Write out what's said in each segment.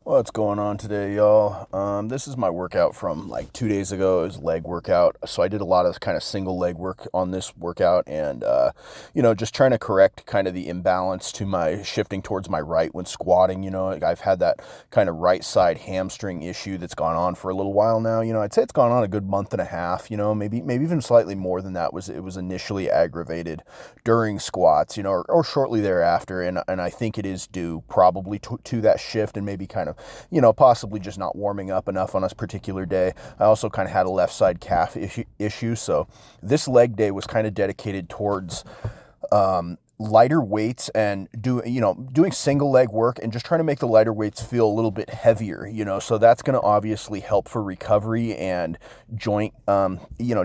What's going on today, y'all? This is my workout from like 2 days ago. It was leg workout. So I did a lot of kind of single leg work on this workout and, just trying to correct kind of the imbalance to my shifting towards my right when squatting. I've had that kind of right side hamstring issue that's gone on for a little while now. I'd say it's gone on a good month and a half, maybe even slightly more than that. It was initially aggravated during squats, or shortly thereafter. And I think it is due probably to that shift and maybe kind of possibly just not warming up enough on a particular day. I also kind of had a left side calf issue. So this leg day was kind of dedicated towards lighter weights and doing single leg work and just trying to make the lighter weights feel a little bit heavier, so that's going to obviously help for recovery and joint,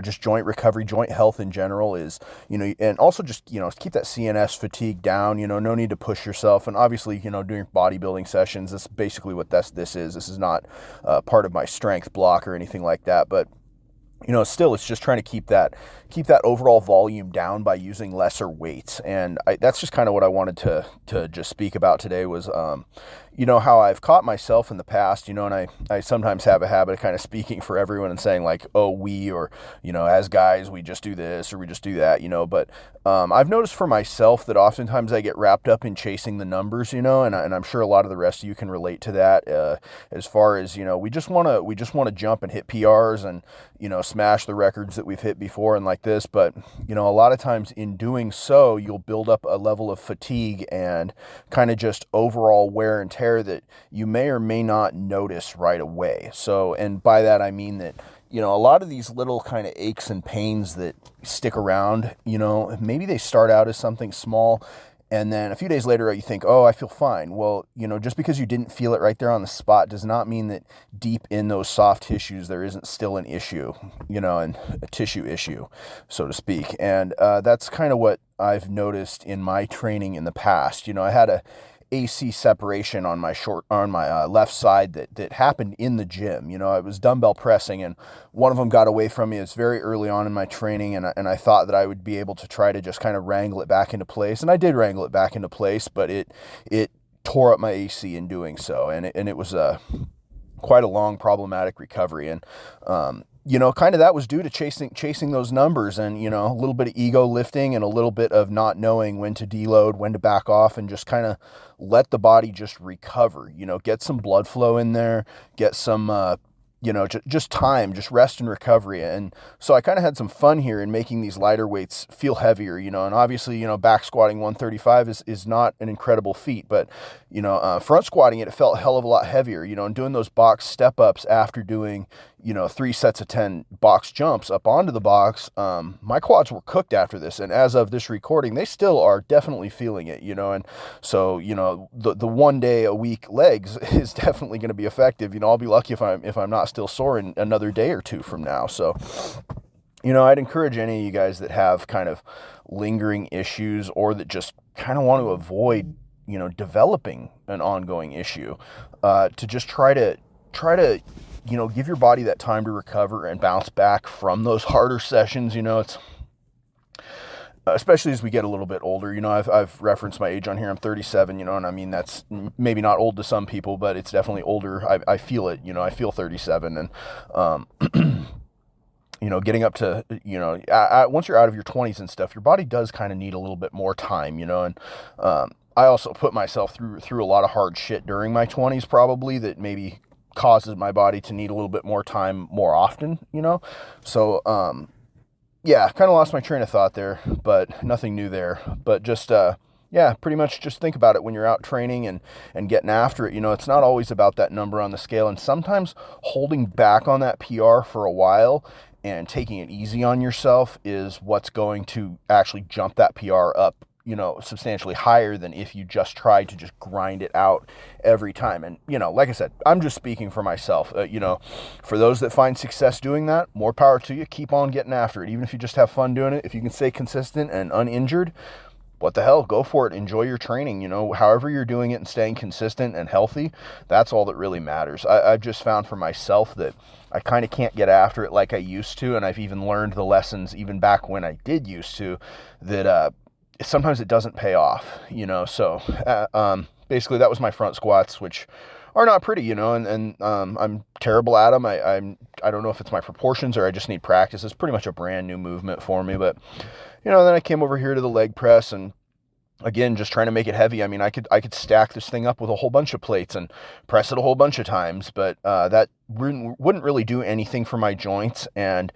just joint recovery, joint health in general is, and also just, keep that CNS fatigue down, no need to push yourself. And obviously, doing bodybuilding sessions, that's basically what this is. This is not part of my strength block or anything like that, but still, it's just trying to keep that overall volume down by using lesser weights. And that's just kind of what I wanted to just speak about today was, how I've caught myself in the past, and I sometimes have a habit of kind of speaking for everyone and saying like, oh, we, or, as guys, we just do this or we just do that, but I've noticed for myself that oftentimes I get wrapped up in chasing the numbers, and I'm sure a lot of the rest of you can relate to that, as far as, we just want to jump and hit PRs and, smash the records that we've hit before and like this. But, a lot of times in doing so, you'll build up a level of fatigue and kind of just overall wear and tear that you may or may not notice right away. So, and by that, I mean that, a lot of these little kind of aches and pains that stick around, maybe they start out as something small. And then a few days later, you think, oh, I feel fine. Well, just because you didn't feel it right there on the spot does not mean that deep in those soft tissues, there isn't still an issue, and a tissue issue, so to speak. And that's kind of what I've noticed in my training in the past. I had a AC separation on my left side that happened in the gym. I was dumbbell pressing and one of them got away from me. It's very early on in my training and I thought that I would be able to try to just kind of wrangle it back into place. And I did wrangle it back into place, but it tore up my AC in doing so. And it was quite a long problematic recovery. And, kind of that was due to chasing those numbers and, a little bit of ego lifting and a little bit of not knowing when to deload, when to back off, and just kind of let the body just recover, get some blood flow in there, get some, just time, just rest and recovery. And so I kind of had some fun here in making these lighter weights feel heavier, and obviously, back squatting 135 is not an incredible feat, but, front squatting it felt a hell of a lot heavier, and doing those box step ups after doing, 3 sets of 10 box jumps up onto the box. My quads were cooked after this. And as of this recording, they still are definitely feeling it, and so, the 1 day a week legs is definitely going to be effective. I'll be lucky if I'm not still sore in another day or two from now. So, I'd encourage any of you guys that have kind of lingering issues or that just kind of want to avoid, developing an ongoing issue, to just try to, give your body that time to recover and bounce back from those harder sessions. It's, especially as we get a little bit older, I've referenced my age on here. I'm 37, and I mean, that's maybe not old to some people, but it's definitely older. I feel it, I feel 37 and, getting up to, once you're out of your 20s and stuff, your body does kind of need a little bit more time, and, I also put myself through a lot of hard shit during my 20s, probably, that maybe causes my body to need a little bit more time more often, so yeah, kind of lost my train of thought there, but nothing new there. But just pretty much just think about it when you're out training and getting after it. It's not always about that number on the scale, and sometimes holding back on that PR for a while and taking it easy on yourself is what's going to actually jump that PR up, substantially higher than if you just tried to just grind it out every time. And, like I said, I'm just speaking for myself. For those that find success doing that, more power to you. Keep on getting after it. Even if you just have fun doing it, if you can stay consistent and uninjured, what the hell, go for it. Enjoy your training, however you're doing it and staying consistent and healthy. That's all that really matters. I've just found for myself that I kind of can't get after it like I used to. And I've even learned the lessons even back when I did used to, that, sometimes it doesn't pay off, so basically that was my front squats, which are not pretty, and I'm terrible at them. I don't know if it's my proportions or I just need practice. It's pretty much a brand new movement for me, but then I came over here to the leg press, and again, just trying to make it heavy. I mean, I could stack this thing up with a whole bunch of plates and press it a whole bunch of times, but that wouldn't really do anything for my joints. And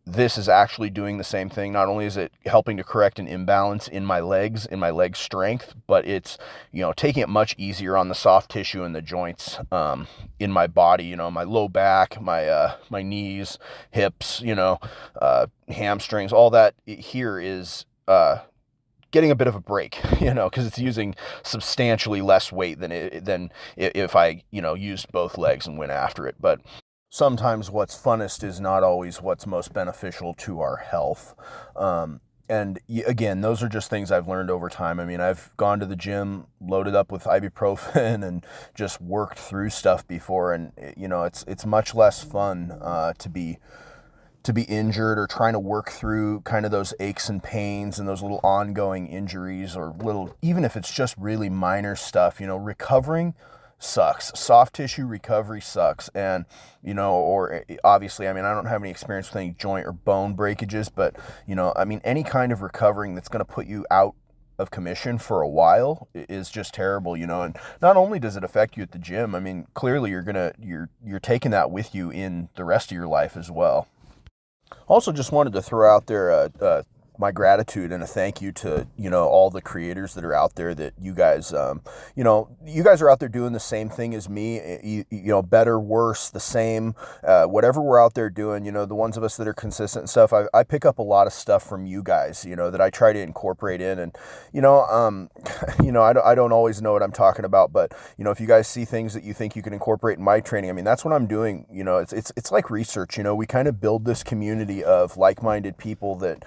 this is actually doing the same thing. Not only is it helping to correct an imbalance in my legs, in my leg strength, but it's, taking it much easier on the soft tissue and the joints in my body, my low back, my knees, hips, hamstrings, all that here is getting a bit of a break, because it's using substantially less weight than if I, used both legs and went after it. But sometimes what's funnest is not always what's most beneficial to our health. And again, those are just things I've learned over time. I mean, I've gone to the gym, loaded up with ibuprofen and just worked through stuff before. And, it's much less fun to be injured or trying to work through kind of those aches and pains and those little ongoing injuries, or even if it's just really minor stuff, recovering sucks. Soft tissue recovery sucks. And, or obviously, I mean, I don't have any experience with any joint or bone breakages, but, any kind of recovering that's going to put you out of commission for a while is just terrible, and not only does it affect you at the gym, I mean, clearly you're taking that with you in the rest of your life as well. Also, just wanted to throw out there my gratitude and a thank you to, all the creators that are out there, that you guys, you guys are out there doing the same thing as me, better, worse, the same, whatever we're out there doing, the ones of us that are consistent and stuff. I pick up a lot of stuff from you guys, that I try to incorporate in, and, I don't always know what I'm talking about, but, if you guys see things that you think you can incorporate in my training, I mean, that's what I'm doing. It's like research, we kind of build this community of like-minded people that,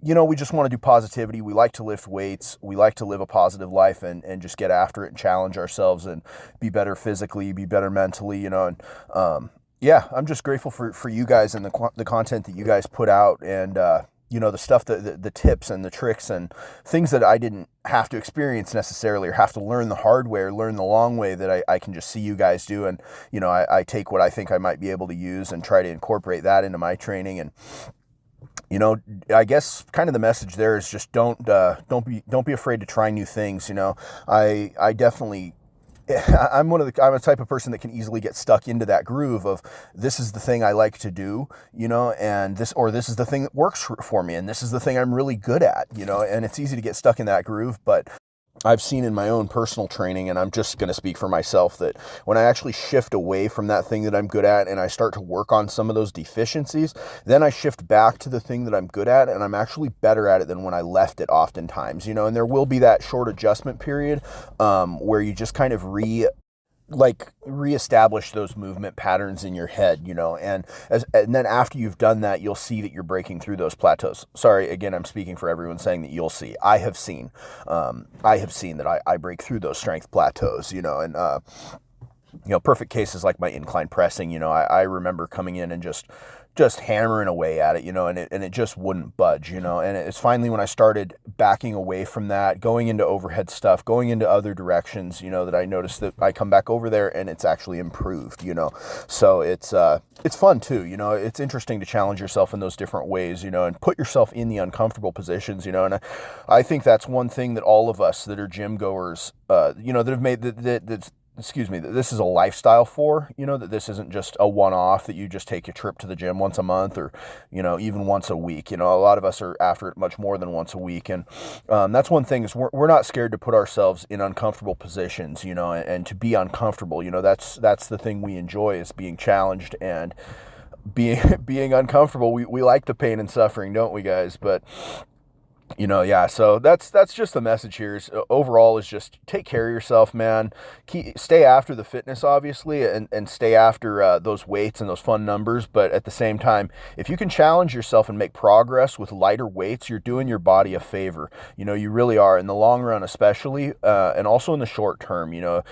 we just want to do positivity. We like to lift weights. We like to live a positive life and just get after it and challenge ourselves and be better physically, be better mentally, and, I'm just grateful for you guys and the content that you guys put out, and, the stuff, the tips and the tricks and things that I didn't have to experience necessarily, or have to learn the hard way or learn the long way, that I can just see you guys do. And, I take what I think I might be able to use and try to incorporate that into my training. And, I guess kind of the message there is just don't be afraid to try new things. I definitely, I'm a type of person that can easily get stuck into that groove of, this is the thing I like to do, and this is the thing that works for me, and this is the thing I'm really good at, and it's easy to get stuck in that groove. But I've seen in my own personal training, and I'm just going to speak for myself, that when I actually shift away from that thing that I'm good at and I start to work on some of those deficiencies, then I shift back to the thing that I'm good at, and I'm actually better at it than when I left it oftentimes, and there will be that short adjustment period where you just kind of reestablish those movement patterns in your head, and then after you've done that, you'll see that you're breaking through those plateaus. Sorry, again, I'm speaking for everyone saying that you'll see. I have seen that I break through those strength plateaus, and perfect cases like my incline pressing, I remember coming in and just hammering away at it, and it just wouldn't budge, and it's finally when I started backing away from that, going into overhead stuff, going into other directions, that I noticed that I come back over there and it's actually improved, so it's fun too, it's interesting to challenge yourself in those different ways, and put yourself in the uncomfortable positions, and I think that's one thing that all of us that are gym goers, that have made that this is a lifestyle for, that this isn't just a one-off, that you just take a trip to the gym once a month, or, even once a week. A lot of us are after it much more than once a week. And that's one thing, is we're not scared to put ourselves in uncomfortable positions, and to be uncomfortable. That's the thing we enjoy, is being challenged and being uncomfortable. We like the pain and suffering, don't we, guys? But so that's just the message here, is overall is just take care of yourself, man. Stay after the fitness, obviously, and stay after those weights and those fun numbers. But at the same time, if you can challenge yourself and make progress with lighter weights, you're doing your body a favor. You really are, in the long run, especially, and also in the short term. You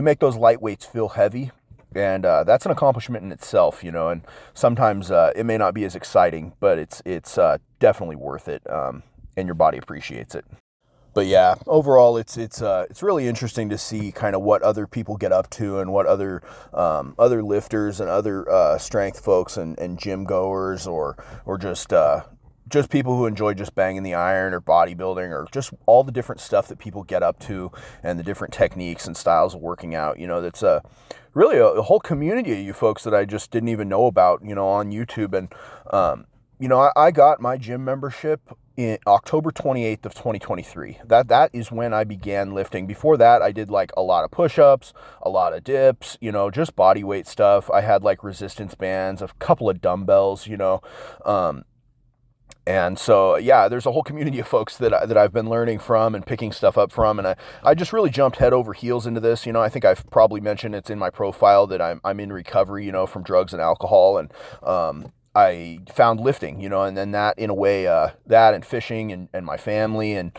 make those light weights feel heavy. And that's an accomplishment in itself, and sometimes it may not be as exciting, but it's definitely worth it, and your body appreciates it. But yeah, overall, it's really interesting to see kind of what other people get up to, and what other lifters and other strength folks and gym goers, or just people who enjoy just banging the iron, or bodybuilding, or just all the different stuff that people get up to, and the different techniques and styles of working out. That's really a whole community of you folks that I just didn't even know about, on YouTube. And I got my gym membership in October 28th of 2023. That is when I began lifting. Before that, I did like a lot of push-ups, a lot of dips, just body weight stuff. I had like resistance bands, a couple of dumbbells, and so, yeah, there's a whole community of folks that I've been learning from and picking stuff up from. And I just really jumped head over heels into this. I think I've probably mentioned it's in my profile that I'm in recovery, from drugs and alcohol. And I found lifting, and then that in a way, that and fishing and my family, and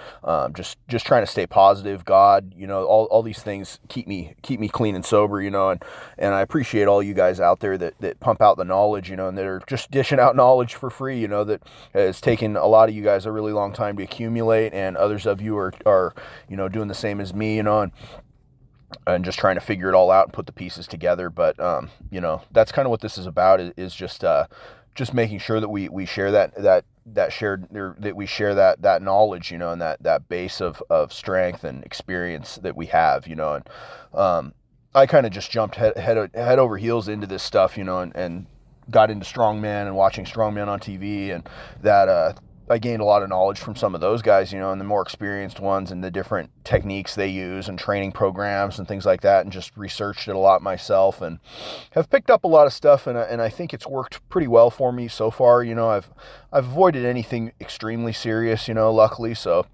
just trying to stay positive, God, all these things keep me clean and sober, and I appreciate all you guys out there that pump out the knowledge, and that are just dishing out knowledge for free, that has taken a lot of you guys a really long time to accumulate, and others of you are doing the same as me, and just trying to figure it all out and put the pieces together. But that's kind of what this is about, is just making sure that we share that we share that knowledge, and that base of strength and experience that we have, and I kind of just jumped head over heels into this stuff, and got into strongman and watching strongman on TV, and that I gained a lot of knowledge from some of those guys, and the more experienced ones, and the different techniques they use and training programs and things like that, and just researched it a lot myself, and have picked up a lot of stuff, and I think it's worked pretty well for me so far. I've avoided anything extremely serious, luckily, so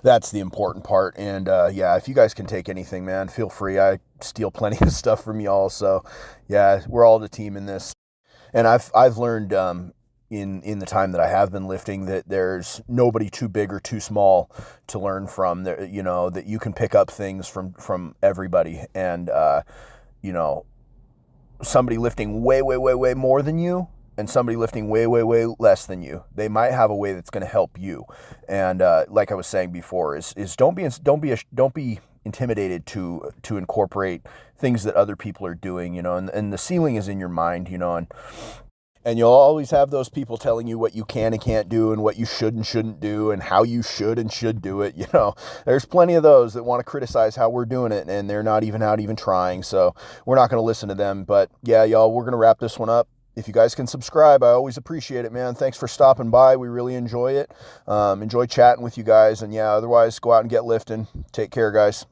that's the important part. And yeah, if you guys can take anything, man, feel free. I steal plenty of stuff from y'all, so yeah, we're all the team in this. And I've learned in the time that I have been lifting that there's nobody too big or too small to learn from. That you can pick up things from everybody, and somebody lifting way more than you, and somebody lifting way less than you, they might have a way that's going to help you. And like I was saying before, is don't be intimidated to incorporate things that other people are doing, and the ceiling is in your mind, and you'll always have those people telling you what you can and can't do, and what you should and shouldn't do, and how you should and should do it. There's plenty of those that want to criticize how we're doing it, and they're not even trying. So we're not going to listen to them. But yeah, y'all, we're going to wrap this one up. If you guys can subscribe, I always appreciate it, man. Thanks for stopping by. We really enjoy it. Enjoy chatting with you guys. And yeah, otherwise, go out and get lifting. Take care, guys.